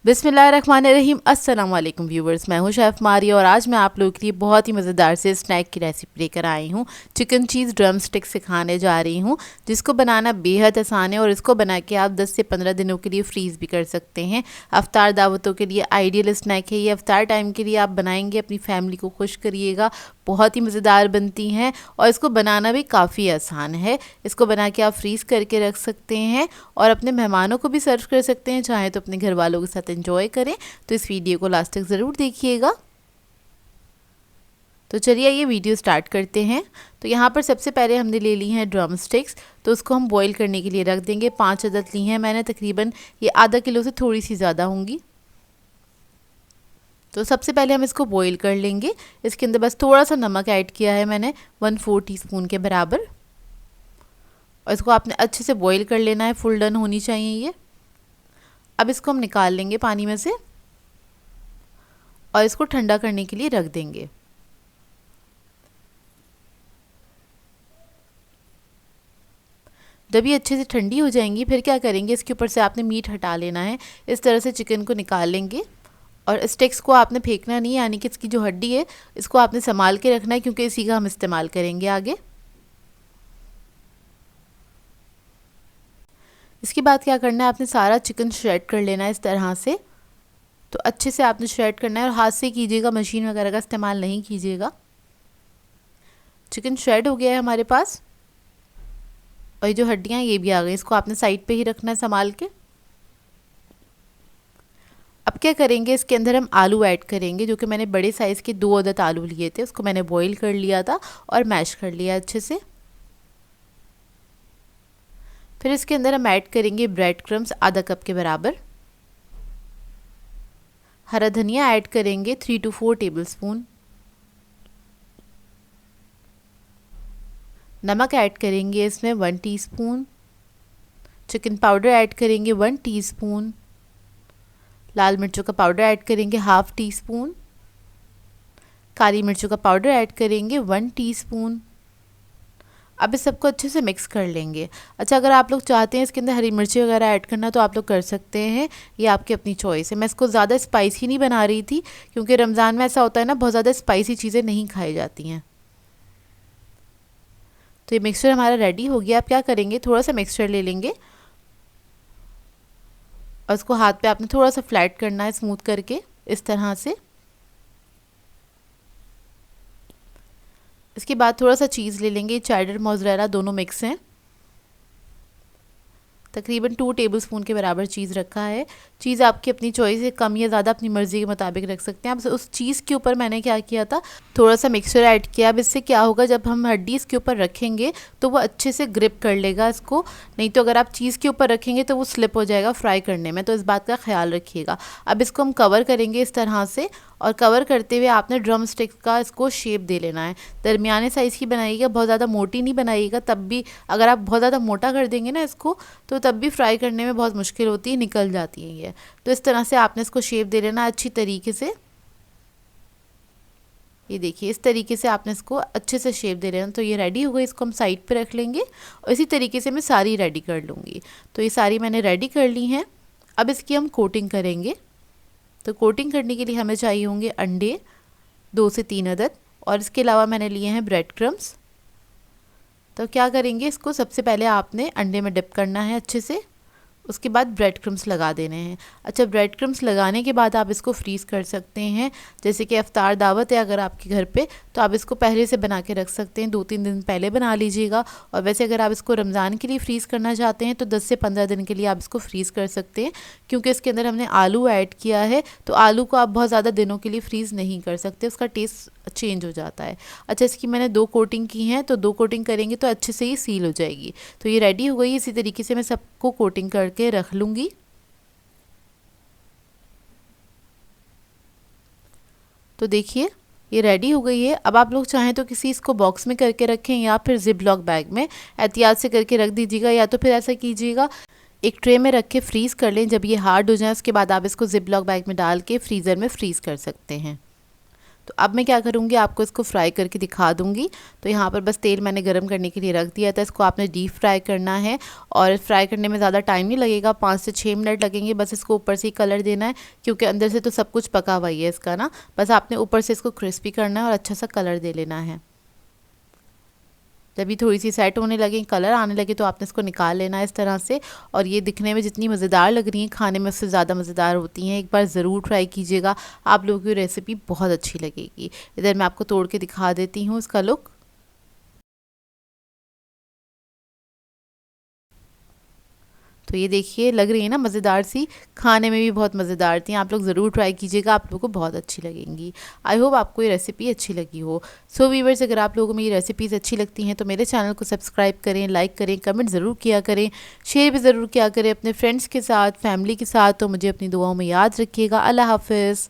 बिस्मिल्लाहिर्रहमानिर्रहीम। अस्सलाम वालेकुम व्यूवर्स, मैं हूं शेफ़ मारिया और आज मैं आप लोगों के लिए बहुत ही मज़ेदार से स्नैक की रेसिपी लेकर आई हूं। चिकन चीज़ ड्रम स्टिक सिखाने जा रही हूं, जिसको बनाना बेहद आसान है और इसको बना के आप 10 से 15 दिनों के लिए फ्रीज़ भी कर सकते हैं। अफ्तार दावतों के लिए आइडियल स्नैक है ये। अफ्तार टाइम के लिए आप बनाएंगे, अपनी फैमिली को खुश करिएगा। बहुत ही मज़ेदार बनती हैं और इसको बनाना भी काफ़ी आसान है। इसको बना के आप फ्रीज़ करके रख सकते हैं और अपने मेहमानों को भी सर्व कर सकते हैं। चाहे तो अपने घर वालों के साथ एंजॉय करें। तो इस वीडियो को लास्ट तक ज़रूर देखिएगा। तो चलिए ये वीडियो स्टार्ट करते हैं। तो यहाँ पर सबसे पहले हमने ले ली हैं ड्रम स्टिक्स, तो उसको हम बॉईल करने के लिए रख देंगे। 5 अदद ली हैं मैंने, तकरीबन ये आधा किलो से थोड़ी सी ज़्यादा होंगी। तो सबसे पहले हम इसको बॉईल कर लेंगे। इसके अंदर बस थोड़ा सा नमक ऐड किया है मैंने, 1/4 टीस्पून के बराबर, और इसको आपने अच्छे से बॉईल कर लेना है। फुल डन होनी चाहिए ये। अब इसको हम निकाल लेंगे पानी में से और इसको ठंडा करने के लिए रख देंगे। जब ये अच्छे से ठंडी हो जाएंगी फिर क्या करेंगे, इसके ऊपर से आपने मीट हटा लेना है। इस तरह से चिकन को निकाल लेंगे और स्टिक्स को आपने फेंकना नहीं है, यानी कि इसकी जो हड्डी है इसको आपने संभाल के रखना है, क्योंकि इसी का हम इस्तेमाल करेंगे आगे। इसके बाद क्या करना है, आपने सारा चिकन श्रेड कर लेना है इस तरह से। तो अच्छे से आपने श्रेड करना है और हाथ से कीजिएगा, मशीन वगैरह का इस्तेमाल नहीं कीजिएगा। चिकन श्रेड हो गया है हमारे पास और ये जो हड्डियाँ ये भी आ गई। इसको आपने साइड पे ही रखना है संभाल के। अब क्या करेंगे, इसके अंदर हम आलू ऐड करेंगे, जो कि मैंने बड़े साइज़ के 2 अदद आलू लिए थे। उसको मैंने बॉईल कर लिया था और मैश कर लिया अच्छे से। फिर इसके अंदर हम ऐड करेंगे ब्रेड क्रम्स आधा कप के बराबर। हरा धनिया ऐड करेंगे 3 to 4 टेबलस्पून। नमक ऐड करेंगे इसमें 1 टीस्पून। चिकन पाउडर ऐड करेंगे 1 टीस्पून। लाल मिर्चों का पाउडर ऐड करेंगे 1/2 टीस्पून। काली मिर्चों का पाउडर ऐड करेंगे 1 टीस्पून। अब इस सबको अच्छे से मिक्स कर लेंगे। अच्छा, अगर आप लोग चाहते हैं इसके अंदर हरी मिर्ची वगैरह ऐड करना तो आप लोग कर सकते हैं, ये आपकी अपनी चॉइस है। मैं इसको ज़्यादा स्पाइसी नहीं बना रही थी, क्योंकि रमज़ान में ऐसा होता है ना, बहुत ज़्यादा स्पाइसी चीज़ें नहीं खाई जाती हैं। तो ये मिक्सचर हमारा रेडी हो गया। अब क्या करेंगे, थोड़ा सा मिक्सचर ले लेंगे और इसको हाथ पे आपने थोड़ा सा फ्लैट करना है, स्मूथ करके इस तरह से। इसके बाद थोड़ा सा चीज़ ले लेंगे, चेडर मोज़रेला दोनों मिक्स हैं। तकरीबन 2 टेबलस्पून के बराबर चीज़ रखा है। चीज़ आपकी अपनी चॉइस है, कम या ज़्यादा अपनी मर्ज़ी के मुताबिक रख सकते हैं आप। उस चीज़ के ऊपर मैंने क्या किया था, थोड़ा सा मिक्सचर ऐड किया। अब इससे क्या होगा, जब हम हड्डी इसके ऊपर रखेंगे तो वो अच्छे से ग्रिप कर लेगा इसको। नहीं तो अगर आप चीज़ के ऊपर रखेंगे तो वो स्लिप हो जाएगा फ्राई करने में, तो इस बात का ख्याल रखिएगा। अब इसको हम कवर करेंगे इस तरह से, और कवर करते हुए आपने ड्रम स्टिक का इसको शेप दे लेना है। दरमियाने साइज़ की बनाइएगा, बहुत ज़्यादा मोटी नहीं बनाइएगा। तब भी अगर आप बहुत ज़्यादा मोटा कर देंगे ना इसको, तो तब भी फ्राई करने में बहुत मुश्किल होती है, निकल जाती है ये। तो इस तरह से आपने इसको शेप दे लेना अच्छी तरीके से। ये देखिए, इस तरीके से आपने इसको अच्छे से शेप दे लेना। तो ये रेडी हो गई, इसको हम साइड पे रख लेंगे और इसी तरीके से मैं सारी रेडी कर लूँगी। तो ये सारी मैंने रेडी कर ली हैं। अब इसकी हम कोटिंग करेंगे। तो कोटिंग करने के लिए हमें चाहिए होंगे अंडे 2 से 3 अदद, और इसके अलावा मैंने लिए हैं ब्रेड क्रम्स। तो क्या करेंगे, इसको सबसे पहले आपने अंडे में डिप करना है अच्छे से, उसके बाद ब्रेड क्रम्स लगा देने हैं। अच्छा, ब्रेड क्रम्स लगाने के बाद आप इसको फ्रीज़ कर सकते हैं। जैसे कि अफ्तार दावत है अगर आपके घर पे, तो आप इसको पहले से बना के रख सकते हैं, 2-3 दिन पहले बना लीजिएगा। और वैसे अगर आप इसको रमज़ान के लिए फ्रीज़ करना चाहते हैं तो 10 से 15 दिन के लिए आप इसको फ्रीज़ कर सकते हैं, क्योंकि इसके अंदर हमने आलू ऐड किया है। तो आलू को आप बहुत ज़्यादा दिनों के लिए फ्रीज़ नहीं कर सकते, उसका टेस्ट चेंज हो जाता है। अच्छा, इसकी मैंने 2 कोटिंग की हैं, तो 2 कोटिंग करेंगे तो अच्छे से ही सील हो जाएगी। तो ये रेडी हो गई। इसी तरीके से मैं सबको कोटिंग करके रख लूँगी। तो देखिए, ये रेडी हो गई है। अब आप लोग चाहें तो किसी इसको बॉक्स में करके रखें या फिर जिप लॉक बैग में एहतियात से करके रख दीजिएगा, या तो फिर ऐसा कीजिएगा, एक ट्रे में रख के फ्रीज़ कर लें। जब ये हार्ड हो जाए उसके बाद आप इसको जिप लॉक बैग में डाल के फ्रीज़र में फ्रीज़ कर सकते हैं। तो अब मैं क्या करूँगी, आपको इसको फ्राई करके दिखा दूँगी। तो यहाँ पर बस तेल मैंने गरम करने के लिए रख दिया था, इसको आपने डीप फ्राई करना है और फ्राई करने में ज़्यादा टाइम नहीं लगेगा, 5 से 6 मिनट लगेंगे। बस इसको ऊपर से ही कलर देना है, क्योंकि अंदर से तो सब कुछ पका हुआ ही है इसका ना, बस आपने ऊपर से इसको क्रिस्पी करना है और अच्छा सा कलर दे लेना है। जब ये थोड़ी सी सेट होने लगे, कलर आने लगे, तो आपने इसको निकाल लेना है इस तरह से। और ये दिखने में जितनी मज़ेदार लग रही हैं, खाने में उससे ज़्यादा मज़ेदार होती हैं। एक बार ज़रूर ट्राई कीजिएगा, आप लोगों की रेसिपी बहुत अच्छी लगेगी। इधर मैं आपको तोड़ के दिखा देती हूँ इसका लुक। तो ये देखिए, लग रही है ना मज़ेदार सी, खाने में भी बहुत मज़ेदार थी। आप लोग ज़रूर ट्राई कीजिएगा, आप लोगों को बहुत अच्छी लगेंगी। आई होप आपको ये रेसिपी अच्छी लगी हो। सो वीवर्स, अगर आप लोगों को मेरी रेसिपीज़ अच्छी लगती हैं तो मेरे चैनल को सब्सक्राइब करें, लाइक करें, कमेंट ज़रूर किया करें, शेयर भी ज़रूर किया करें अपने फ्रेंड्स के साथ, फैमिली के साथ। तो मुझे अपनी दुआओं में याद रखिएगा। अल्लाह हाफ़िज़।